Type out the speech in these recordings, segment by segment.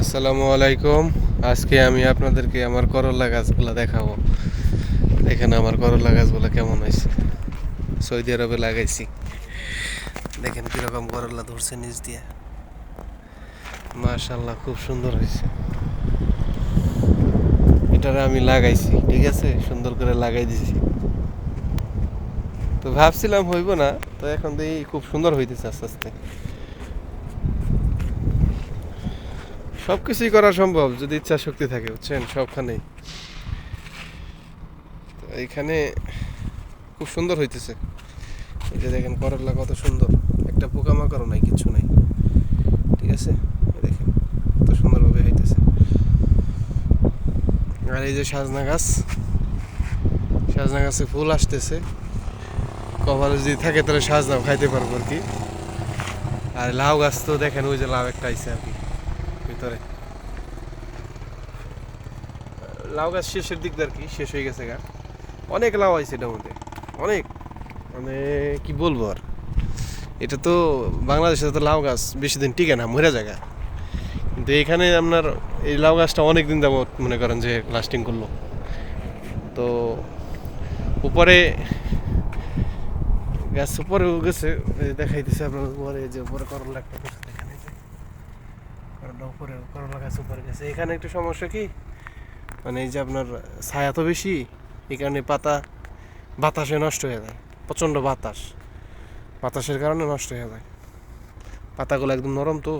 আসসালামু আলাইকুম। আজকে আমি আপনাদেরকে আমার করলা গাছগুলো দেখাবো। দেখেন আমার করলা গাছগুলো কেমন হয়েছে। সৌদি আরবে লাগাইছি। দেখেন কিরকম করলা ধরছে নিচ দিয়ে। মাশাআল্লাহ, খুব সুন্দর হয়েছে। এটারে আমি লাগাইছি, ঠিক আছে, সুন্দর করে লাগাই দিছি। তো ভাবছিলাম হইব না, তো এখন দেখি খুব সুন্দর হইতেছে আস্তে আস্তে। সব কিছুই করা সম্ভব যদি ইচ্ছা শক্তি থাকে, বুঝছেন, সবখানেই। তো এইখানে খুব সুন্দর হইতেছে। এই যে দেখেন করলা কত সুন্দর, একটা পোকামাকড়ও নাই, কিচ্ছু নাই, ঠিক আছে। দেখেন কত সুন্দরভাবে হইতেছে। আর এই যে সাজনা গাছ, সাজনা গাছে ফুল আসতেছে। কপালে যদি থাকে তাহলে সাজনাও খাইতে পারবো আর কি। আর লাউ গাছ তো দেখেন, ওই যে লাউ একটা আইছে আর কি ভিতরে। লাউ গাছ শেষের দিক দিয়ে আর কি, শেষ হয়ে গেছে গা। অনেক লাউ আইছে এটার মধ্যে, অনেক, মানে কি বলবো আর। এটা তো বাংলাদেশে তো লাউ গাছ বেশি দিন টিকে না, মরে জায়গা। কিন্তু এখানে আপনার এই লাউ গাছটা অনেক দিন যাবত মনে করেন যে লাস্টিং করলো। তো উপরে গাছ উপরেও গেছে, দেখাইতেছে আপনার উপরে, যে উপরে করলা একটা গেছে, দেখেন এই যে করলা উপরে, করলা গাছ উপরে গেছে। এখানে একটু সমস্যা কি, মানে এই যে আপনার ছায়া তো বেশি, এই কারণে পাতা বাতাসে নষ্ট হয়ে যায়। প্রচণ্ড বাতাস, বাতাসের কারণে নষ্ট হয়ে যায়। পাতাগুলো একদম নরম তো।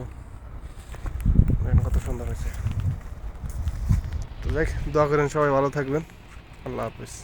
কত সুন্দর হয়েছে। তো দেখ, দোয়া করেন সবাই ভালো থাকবেন। আল্লাহ হাফিজ।